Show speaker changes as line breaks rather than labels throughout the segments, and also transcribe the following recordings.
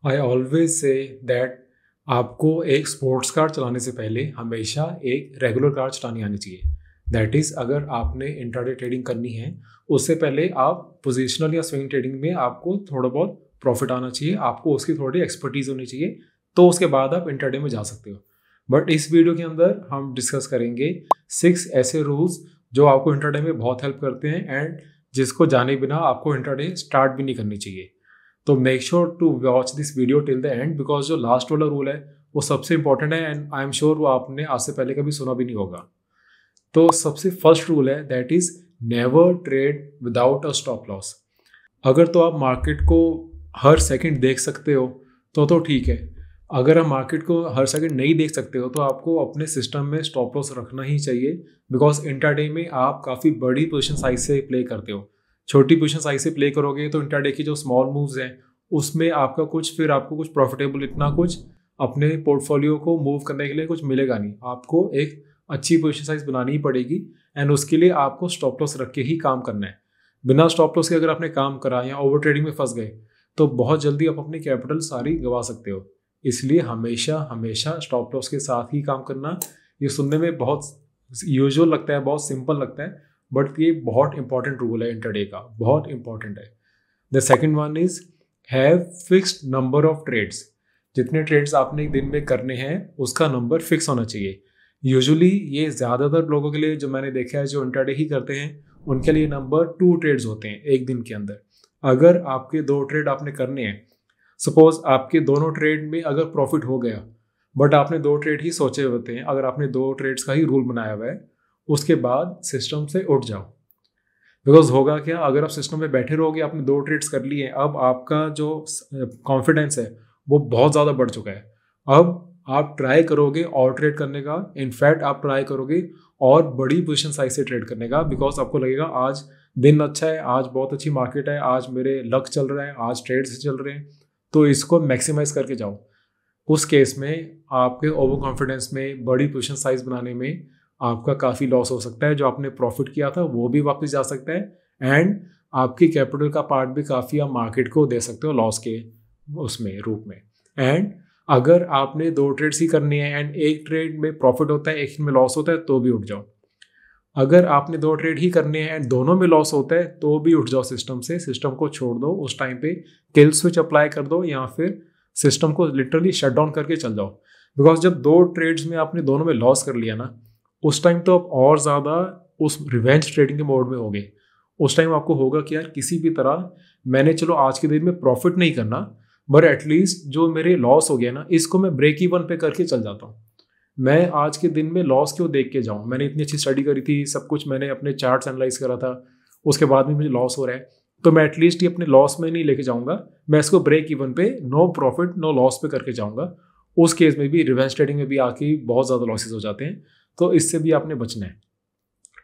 I always say that आपको एक sports car चलाने से पहले हमेशा एक रेगुलर कार चलानी आनी चाहिए। दैट इज़ अगर आपने इंट्राडे ट्रेडिंग करनी है उससे पहले आप पोजिशनल या स्विंग ट्रेडिंग में आपको थोड़ा बहुत प्रॉफिट आना चाहिए, आपको उसकी थोड़ी एक्सपर्टीज होनी चाहिए, तो उसके बाद आप इंट्राडे में जा सकते हो। बट इस वीडियो के अंदर हम डिस्कस करेंगे 6 ऐसे रूल्स जो आपको इंट्राडे में बहुत हेल्प करते हैं एंड जिसको जाने बिना आपको इंट्राडे स्टार्ट भी नहीं करनी चाहिए। तो make sure to watch this video till the end because जो लास्ट वाला रूल है वो सबसे इंपॉर्टेंट है एंड आई एम श्योर वो आपने आज से पहले कभी सुना भी नहीं होगा। तो सबसे फर्स्ट रूल है that is never trade without a stop loss. अगर तो आप मार्केट को हर सेकंड देख सकते हो तो ठीक है। अगर आप मार्केट को हर सेकंड नहीं देख सकते हो तो आपको अपने सिस्टम में स्टॉप लॉस रखना ही चाहिए बिकॉज इंट्राडे में आप काफ़ी बड़ी पोजीशन साइज से प्ले करते हो। छोटी पोजीशन साइज से प्ले करोगे तो इंट्राडे की जो स्मॉल मूव्स हैं उसमें आपका कुछ फिर आपको कुछ प्रॉफिटेबल इतना कुछ अपने पोर्टफोलियो को मूव करने के लिए कुछ मिलेगा नहीं। आपको एक अच्छी पोजीशन साइज बनानी ही पड़ेगी एंड उसके लिए आपको स्टॉप लॉस रख के ही काम करना है। बिना स्टॉप लॉस के अगर आपने काम करा या ओवर ट्रेडिंग में फंस गए तो बहुत जल्दी आप अपनी कैपिटल सारी गंवा सकते हो। इसलिए हमेशा हमेशा स्टॉप लॉस के साथ ही काम करना। ये सुनने में बहुत यूजुअल लगता है, बहुत सिंपल लगता है, बट ये बहुत इंपॉर्टेंट रूल है इंट्राडे का, बहुत इंपॉर्टेंट है। The second one is have fixed number of trades. जितने ट्रेड्स आपने एक दिन में करने हैं उसका नंबर फिक्स होना चाहिए। यूजुअली ये ज़्यादातर लोगों के लिए जो मैंने देखा है जो इंट्राडे ही करते हैं उनके लिए नंबर 2 ट्रेड्स होते हैं एक दिन के अंदर। अगर आपके 2 ट्रेड आपने करने हैं, सपोज आपके दोनों ट्रेड में अगर प्रॉफिट हो गया बट आपने 2 ट्रेड ही सोचे होते हैं, अगर आपने 2 ट्रेड्स का ही रूल बनाया हुआ है उसके बाद सिस्टम से उठ जाओ। बिकॉज होगा क्या, अगर आप सिस्टम में बैठे रहोगे, आपने 2 ट्रेड्स कर लिए, अब आपका जो कॉन्फिडेंस है वो बहुत ज़्यादा बढ़ चुका है। अब आप ट्राई करोगे और ट्रेड करने का, इनफैक्ट आप ट्राई करोगे और बड़ी पोजीशन साइज से ट्रेड करने का बिकॉज आपको लगेगा आज दिन अच्छा है, आज बहुत अच्छी मार्केट है, आज मेरे लक चल रहा है, आज ट्रेड्स चल रहे हैं, तो इसको मैक्सिमाइज करके जाओ। उस केस में आपके ओवर कॉन्फिडेंस में बड़ी पोजीशन साइज बनाने में आपका काफ़ी लॉस हो सकता है। जो आपने प्रॉफिट किया था वो भी वापस जा सकता है एंड आपकी कैपिटल का पार्ट भी काफ़ी आप मार्केट को दे सकते हो लॉस के उसमें रूप में। एंड अगर आपने 2 ट्रेड्स ही करनी है एंड एक ट्रेड में प्रॉफिट होता है एक में लॉस होता है तो भी उठ जाओ। अगर आपने 2 ट्रेड ही करने हैं एंड दोनों में लॉस होता है तो भी उठ जाओ सिस्टम से, सिस्टम को छोड़ दो, उस टाइम पे किल स्विच अप्लाई कर दो या फिर सिस्टम को लिटरली शट डाउन करके चल जाओ। बिकॉज जब 2 ट्रेड्स में आपने दोनों में लॉस कर लिया ना, उस टाइम तो आप और ज़्यादा उस रिवेंज ट्रेडिंग के मोड में होगे। उस टाइम आपको होगा कि यार किसी भी तरह मैंने चलो आज के दिन में प्रॉफिट नहीं करना बट एटलीस्ट जो मेरे लॉस हो गया ना इसको मैं ब्रेक इवन पे करके चल जाता हूँ। मैं आज के दिन में लॉस क्यों देख के जाऊँ, मैंने इतनी अच्छी स्टडी करी थी, सब कुछ मैंने अपने चार्ट्स एनालाइज करा था, उसके बाद भी मुझे लॉस हो रहा है, तो मैं एटलीस्ट ये अपने लॉस में नहीं लेके जाऊँगा, मैं इसको ब्रेक इवन पे नो प्रॉफिट नो लॉस पे करके जाऊँगा। उस केस में भी रिवेंज ट्रेडिंग में भी आके बहुत ज़्यादा लॉसेज हो जाते हैं, तो इससे भी आपने बचना है।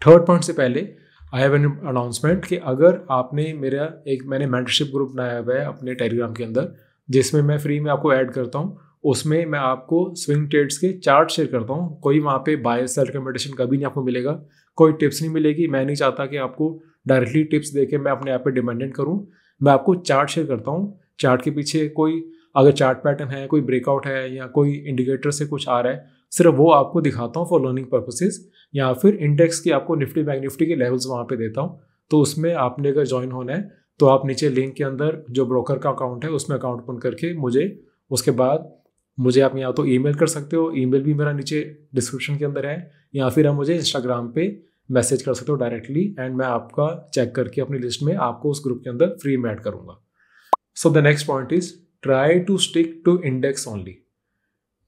थर्ड पॉइंट से पहले आई हैव एन अनाउंसमेंट कि अगर आपने मैंने मेंटरशिप ग्रुप बनाया हुआ है अपने टेलीग्राम के अंदर जिसमें मैं फ्री में आपको ऐड करता हूँ, उसमें मैं आपको स्विंग ट्रेड्स के चार्ट शेयर करता हूँ। कोई वहाँ पे बाय सेल रिकमेंडेशन कभी नहीं आपको मिलेगा, कोई टिप्स नहीं मिलेगी। मैं नहीं चाहता कि आपको डायरेक्टली टिप्स दे के मैं अपने आप पे डिपेंडेंट करूँ। मैं आपको चार्ट शेयर करता हूँ, चार्ट के पीछे कोई अगर चार्ट पैटर्न है, कोई ब्रेकआउट है या कोई इंडिकेटर से कुछ आ रहा है, सिर्फ वो आपको दिखाता हूँ फॉर लर्निंग पर्पसेस, या फिर इंडेक्स की आपको निफ्टी बैंक निफ्टी के लेवल्स वहाँ पे देता हूँ। तो उसमें आपने अगर ज्वाइन होना है तो आप नीचे लिंक के अंदर जो ब्रोकर का अकाउंट है उसमें अकाउंट ओपन करके उसके बाद मुझे आप या तो ईमेल कर सकते हो, ईमेल भी मेरा नीचे डिस्क्रिप्शन के अंदर है, या फिर आप मुझे इंस्टाग्राम पे मैसेज कर सकते हो डायरेक्टली एंड मैं आपका चेक करके अपनी लिस्ट में आपको उस ग्रुप के अंदर फ्री में ऐड करूँगा। So the next point is try to stick to index only.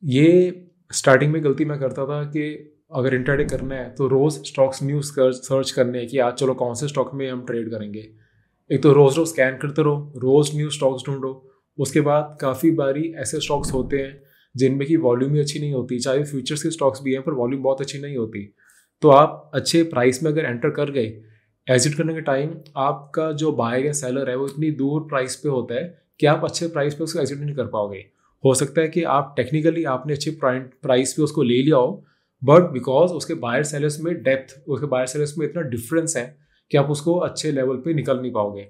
ये स्टार्टिंग में गलती मैं करता था कि अगर इंट्राडे करना है तो रोज़ स्टॉक्स न्यूज़ सर्च करने हैं कि आज चलो कौन से स्टॉक में हम ट्रेड करेंगे। एक तो रोज़ रोज़ स्कैन करते रहो, रोज़ न्यू स्टॉक्स ढूंढो। उसके बाद काफ़ी बारी ऐसे स्टॉक्स होते हैं जिनमें की वॉल्यूम ही अच्छी नहीं होती, चाहे फ्यूचर्स के स्टॉक्स भी हैं पर वॉल्यूम बहुत अच्छी नहीं होती। तो आप अच्छे प्राइस में अगर एंटर कर गए, एग्जिट करने के टाइम आपका जो बायर या सेलर है वो इतनी दूर प्राइस पे होता है कि आप अच्छे प्राइस पे उसको एग्जिट नहीं कर पाओगे। हो सकता है कि आप टेक्निकली आपने अच्छी प्राइस पे उसको ले लिया हो बट बिकॉज उसके बायर सेलर्स में उसके बायर सेलर्स में इतना डिफरेंस है कि आप उसको अच्छे लेवल पे निकल नहीं पाओगे।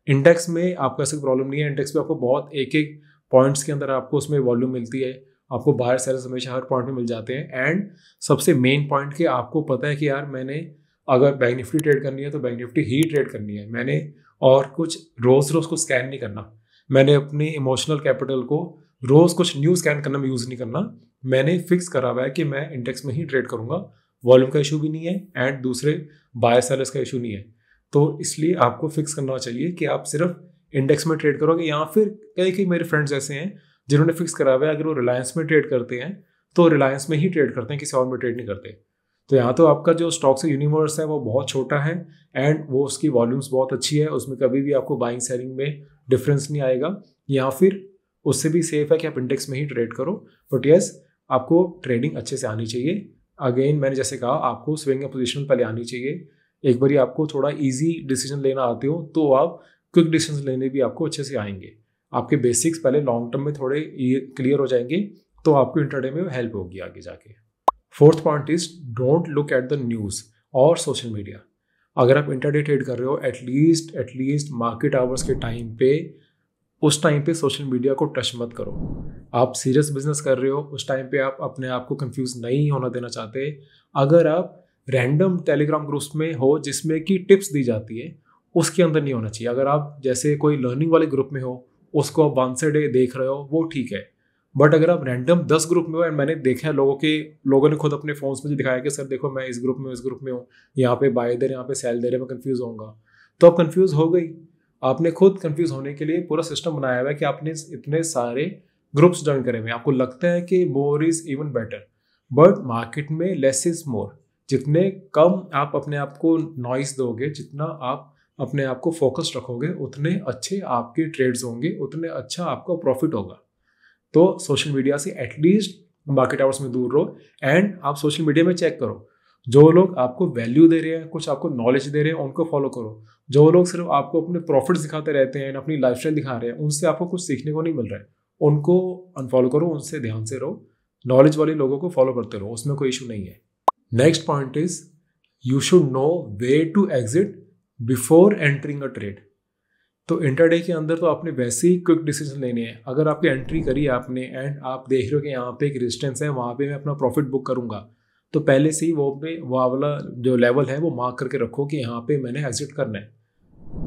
इंडेक्स में आपको ऐसा प्रॉब्लम नहीं है, इंडेक्स पे आपको बहुत एक पॉइंट्स के अंदर आपको उसमें वॉल्यूम मिलती है, आपको बायर सेलर्स हमेशा हर पॉइंट में मिल जाते हैं। एंड सबसे मेन पॉइंट कि आपको पता है कि यार मैंने अगर बैंक निफ्टी ट्रेड करनी है तो बैंक निफ्टी ही ट्रेड करनी है, मैंने और कुछ रोज़ को स्कैन नहीं करना, मैंने अपनी इमोशनल कैपिटल को रोज़ कुछ न्यू स्कैन करना में यूज़ नहीं करना, मैंने फिक्स करा हुआ है कि मैं इंडेक्स में ही ट्रेड करूँगा, वॉल्यूम का इशू भी नहीं है एंड दूसरे बायर सेलर्स का इशू नहीं है। तो इसलिए आपको फिक्स करना चाहिए कि आप सिर्फ इंडेक्स में ट्रेड करोगे, या फिर कई मेरे फ्रेंड्स ऐसे हैं जिन्होंने फिक्स करा हुआ है अगर वो रिलायंस में ट्रेड करते हैं तो रिलायंस में ही ट्रेड करते हैं, किसी और में ट्रेड नहीं करते। तो यहाँ तो आपका जो स्टॉक से यूनिवर्स है वो बहुत छोटा है एंड वो उसकी वॉल्यूम्स बहुत अच्छी है, उसमें कभी भी आपको बाइंग सेलिंग में डिफरेंस नहीं आएगा, या फिर उससे भी सेफ है कि आप इंडेक्स में ही ट्रेड करो। बट यस, आपको ट्रेडिंग अच्छे से आनी चाहिए। अगेन मैंने जैसे कहा, आपको स्विंग पोजीशन पहले आनी चाहिए। एक बार आपको थोड़ा इजी डिसीजन लेना आते हो तो आप क्विक डिसीजन लेने भी आपको अच्छे से आएंगे। आपके बेसिक्स पहले लॉन्ग टर्म में थोड़े क्लियर हो जाएंगे तो आपको इंट्राडे में हेल्प होगी आगे जाके। Fourth point is don't look at the news और सोशल मीडिया। अगर आप इंट्राडे ट्रेड कर रहे हो एटलीस्ट मार्केट आवर्स के टाइम पे, उस टाइम पे सोशल मीडिया को टच मत करो। आप सीरियस बिजनेस कर रहे हो, उस टाइम पे आप अपने आप को कंफ्यूज नहीं होना देना चाहते। अगर आप रैंडम टेलीग्राम ग्रुप्स में हो जिसमें कि टिप्स दी जाती है, उसके अंदर नहीं होना चाहिए। अगर आप जैसे कोई लर्निंग वाले ग्रुप में हो, उसको आप वंस अ डे देख रहे हो, वो ठीक है। बट अगर आप रैंडम 10 ग्रुप में हो, एंड मैंने देखा है लोगों ने खुद अपने फोन्स में जो दिखाया कि सर देखो मैं इस ग्रुप में हूँ, यहाँ पे बाय दे रहे, यहाँ पे सेल दे रहे, मैं कंफ्यूज होऊंगा, तो आप कंफ्यूज हो गई। आपने खुद कंफ्यूज होने के लिए पूरा सिस्टम बनाया हुआ है कि आपने इतने सारे ग्रुप्स ज्वाइन करे हुए हैं। आपको लगता है कि more is even better, but market में लेस इज मोर। जितने कम आप अपने आप को नॉइस दोगे, जितना आप अपने आप को फोकस रखोगे, उतने अच्छे आपके ट्रेड्स होंगे, उतने अच्छा आपका प्रॉफिट होगा। तो सोशल मीडिया से एटलीस्ट मार्केट आवर्स में दूर रहो। एंड आप सोशल मीडिया में चेक करो, जो लोग आपको वैल्यू दे रहे हैं, कुछ आपको नॉलेज दे रहे हैं, उनको फॉलो करो। जो लोग सिर्फ आपको अपने प्रॉफिट्स दिखाते रहते हैं, अपनी लाइफस्टाइल दिखा रहे हैं, उनसे आपको कुछ सीखने को नहीं मिल रहा है, उनको अनफॉलो करो, उनसे ध्यान से रहो। नॉलेज वाले लोगों को फॉलो करते रहो, उसमें कोई इशू नहीं है। Next point is you should know way to exit before entering a trade. तो इंटरडे के अंदर तो आपने वैसे ही क्विक डिसीजन लेने हैं। अगर आपकी एंट्री करी आपने एंड आप देख रहे हो कि यहाँ पे एक रेजिस्टेंस है, वहाँ पे मैं अपना प्रॉफिट बुक करूँगा, तो पहले से ही वो वाला जो लेवल है वो मार्क करके रखो कि यहाँ पे मैंने एग्जिट करना है।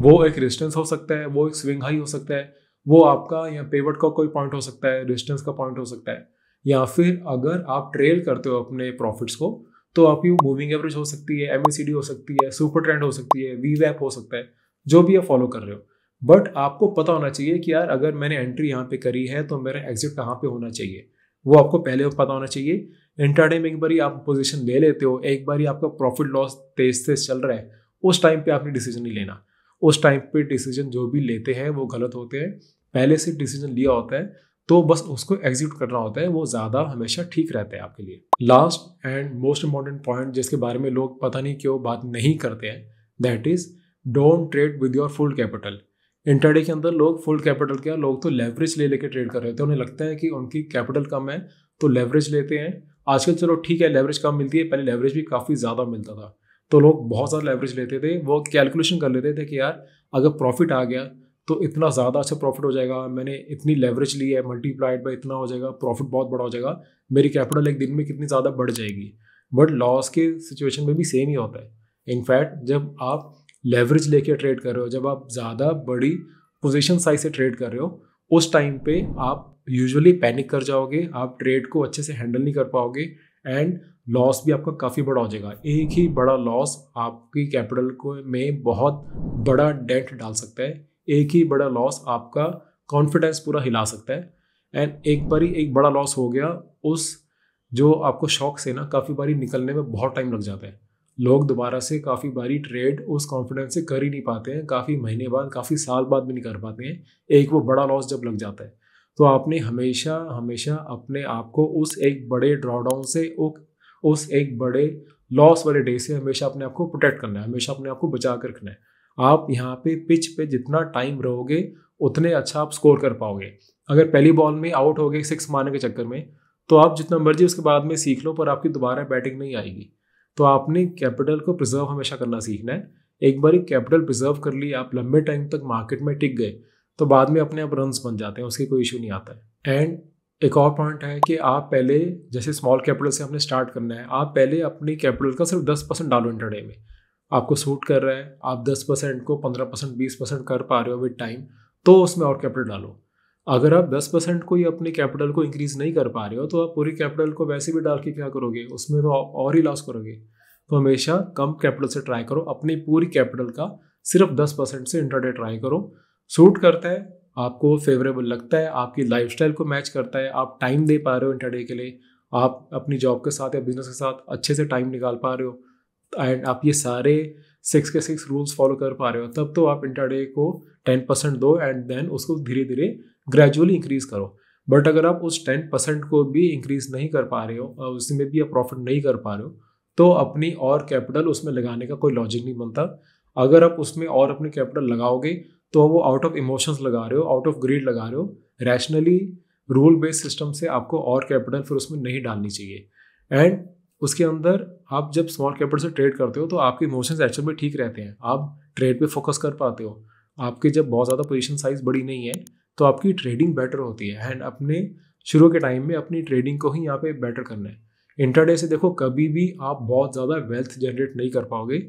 वो एक रेजिस्टेंस हो सकता है, वो एक स्विंग हाई हो सकता है, वो आपका या पेवट का कोई पॉइंट हो सकता है, रेजिस्टेंस का पॉइंट हो सकता है, या फिर अगर आप ट्रेल करते हो अपने प्रॉफिट्स को तो आपकी मूविंग एवरेज हो सकती है, MACD हो सकती है, सुपर ट्रेंड हो सकती है, VWAP हो सकता है, जो भी आप फॉलो कर रहे हो। बट आपको पता होना चाहिए कि यार अगर मैंने एंट्री यहाँ पे करी है तो मेरा एग्जिट कहाँ पे होना चाहिए, वो आपको पहले पता होना चाहिए। इंट्राडे में एक बारी आप पोजीशन ले लेते हो, एक बारी आपका प्रॉफिट लॉस तेज चल रहा है, उस टाइम पे आपने डिसीजन नहीं लेना। उस टाइम पे डिसीजन जो भी लेते हैं वो गलत होते हैं। पहले से डिसीजन लिया होता है तो बस उसको एग्जीक्यूट करना होता है, वो ज़्यादा हमेशा ठीक रहता है आपके लिए। Last and most important point जिसके बारे में लोग पता नहीं क्यों बात नहीं करते हैं, that is don't trade with your full capital. Intraday के अंदर लोग फुल कैपिटल क्या, लोग तो लेवरेज ले लेके ट्रेड कर रहे थे। उन्हें लगता है कि उनकी कैपिटल कम है तो लेवरेज लेते हैं। आजकल चलो ठीक है लेवरेज कम मिलती है, पहले लेवरेज भी काफ़ी ज़्यादा मिलता था, तो लोग बहुत ज़्यादा लेवरेज लेते थे। वो कैलकुलेशन कर लेते थे कि यार अगर प्रॉफिट आ गया तो इतना ज़्यादा अच्छा प्रॉफिट हो जाएगा, मैंने इतनी लेवरेज ली है, मल्टीप्लाइड बाय इतना हो जाएगा, प्रॉफिट बहुत बड़ा हो जाएगा, मेरी कैपिटल एक दिन में कितनी ज़्यादा बढ़ जाएगी। बट लॉस के सिचुएशन में भी सेम ही होता है। इनफैक्ट जब आप लेवरेज लेके ट्रेड कर रहे हो, जब आप ज़्यादा बड़ी पोजीशन साइज से ट्रेड कर रहे हो, उस टाइम पे आप यूजुअली पैनिक कर जाओगे, आप ट्रेड को अच्छे से हैंडल नहीं कर पाओगे एंड लॉस भी आपका काफ़ी बड़ा हो जाएगा। एक ही बड़ा लॉस आपकी कैपिटल को में बहुत बड़ा डेंट डाल सकता है। एक ही बड़ा लॉस आपका कॉन्फिडेंस पूरा हिला सकता है। एंड एक बारी एक बड़ा लॉस हो गया, उस जो आपको शॉक से ना काफ़ी बारी निकलने में बहुत टाइम लग जाता है। लोग दोबारा से काफ़ी बारी ट्रेड उस कॉन्फिडेंस से कर ही नहीं पाते हैं, काफ़ी महीने बाद, काफ़ी साल बाद भी नहीं कर पाते हैं, एक वो बड़ा लॉस जब लग जाता है। तो आपने हमेशा हमेशा अपने आप को उस एक बड़े ड्रॉडाउन से, उस एक बड़े लॉस वाले डे से हमेशा अपने आप को प्रोटेक्ट करना है, हमेशा अपने आप को बचा कर रखना है। आप यहाँ पे पिच पे जितना टाइम रहोगे उतने अच्छा आप स्कोर कर पाओगे। अगर पहली बॉल में आउट हो गए 6 मारने के चक्कर में, तो आप जितना मर्जी उसके बाद में सीख लो पर आपकी दोबारा बैटिंग नहीं आएगी। तो आपने कैपिटल को प्रिजर्व हमेशा करना सीखना है। एक बार कैपिटल प्रिजर्व कर ली, आप लंबे टाइम तक मार्केट में टिक गए, तो बाद में अपने आप रन्स बन जाते हैं, उसकी कोई इशू नहीं आता है। एंड एक और पॉइंट है कि आप पहले जैसे स्मॉल कैपिटल से आपने स्टार्ट करना है, आप पहले अपनी कैपिटल का सिर्फ 10% डालो इंटरडे में। आपको सूट कर रहा है, आप 10% को 15% 20% कर पा रहे हो विद टाइम, तो उसमें और कैपिटल डालो। अगर आप 10% को ही अपनी कैपिटल को इंक्रीज नहीं कर पा रहे हो, तो आप पूरी कैपिटल को वैसे भी डाल के क्या करोगे, उसमें तो और ही लॉस करोगे। तो हमेशा कम कैपिटल से ट्राई करो, अपनी पूरी कैपिटल का सिर्फ 10% से इंटरडे ट्राई करो। सूट करता है, आपको फेवरेबल लगता है, आपकी लाइफस्टाइल को मैच करता है, आप टाइम दे पा रहे हो इंटरडे के लिए, आप अपनी जॉब के साथ या बिजनेस के साथ अच्छे से टाइम निकाल पा रहे हो, एंड आप ये सारे 6 के 6 रूल्स फॉलो कर पा रहे हो, तब तो आप इंटरडे को 10% दो एंड देन उसको धीरे धीरे ग्रेजुअली इंक्रीज करो। बट अगर आप उस 10% को भी इंक्रीज नहीं कर पा रहे हो और उसमें भी आप प्रॉफिट नहीं कर पा रहे हो, तो अपनी और कैपिटल उसमें लगाने का कोई लॉजिक नहीं बनता। अगर आप उसमें और अपनी कैपिटल लगाओगे तो वो आउट ऑफ इमोशंस लगा रहे हो, आउट ऑफ ग्रीड लगा रहे हो। रैशनली रूल बेस्ड सिस्टम से आपको और कैपिटल फिर उसमें नहीं डालनी चाहिए। एंड उसके अंदर आप जब स्मॉल कैपिटल से ट्रेड करते हो तो आपके इमोशंस एक्चुअल में ठीक रहते हैं, आप ट्रेड पे फोकस कर पाते हो। आपकी जब बहुत ज़्यादा पोजीशन साइज बड़ी नहीं है तो आपकी ट्रेडिंग बेटर होती है। एंड अपने शुरू के टाइम में अपनी ट्रेडिंग को ही यहाँ पे बेटर करना है। इंटरडे से देखो कभी भी आप बहुत ज़्यादा वेल्थ जनरेट नहीं कर पाओगे।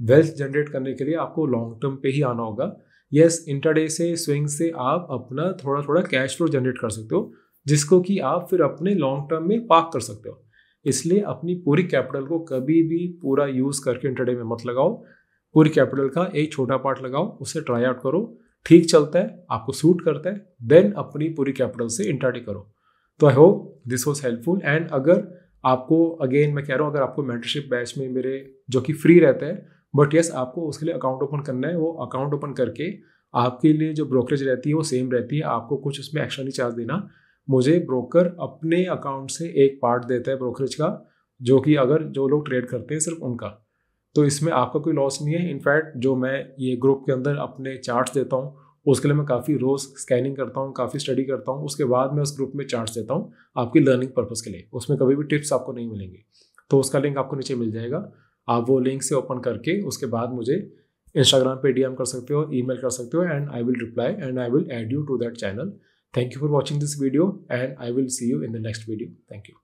वेल्थ जनरेट करने के लिए आपको लॉन्ग टर्म पे ही आना होगा। यस, इंटरडे से स्विंग से आप अपना थोड़ा थोड़ा कैश फ्लो जनरेट कर सकते हो, जिसको कि आप फिर अपने लॉन्ग टर्म में पार्क कर सकते हो। इसलिए अपनी पूरी कैपिटल को कभी भी पूरा यूज़ करके इंटरडे में मत लगाओ। पूरी कैपिटल का एक छोटा पार्ट लगाओ, उसे ट्राई आउट करो, ठीक चलता है, आपको सूट करता है, देन अपनी पूरी कैपिटल से इंटरडे करो। तो I hope this was helpful. And अगर आपको, अगेन मैं कह रहा हूँ, अगर आपको मेंटरशिप बैच में मेरे जो कि फ्री रहता है, बट यस आपको उसके लिए अकाउंट ओपन करना है, वो अकाउंट ओपन करके आपके लिए जो ब्रोकरेज रहती है वो सेम रहती है, आपको कुछ उसमें एक्स्ट्रा नहीं चार्ज देना। मुझे ब्रोकर अपने अकाउंट से एक पार्ट देता है ब्रोकरेज का, जो कि अगर जो लोग ट्रेड करते हैं सिर्फ उनका, तो इसमें आपका कोई लॉस नहीं है। इनफैक्ट जो मैं ये ग्रुप के अंदर अपने चार्ट्स देता हूँ उसके लिए मैं काफ़ी रोज़ स्कैनिंग करता हूँ, काफ़ी स्टडी करता हूँ, उसके बाद मैं उस ग्रुप में चार्ट्स देता हूँ आपकी लर्निंग पर्पज़ के लिए। उसमें कभी भी टिप्स आपको नहीं मिलेंगे, तो उसका लिंक आपको नीचे मिल जाएगा। आप वो लिंक से ओपन करके उसके बाद मुझे इंस्टाग्राम पे DM कर सकते हो, ईमेल कर सकते हो, and I will reply and I will add you to that channel. Thank you for watching this video and I will see you in the next video. Thank you.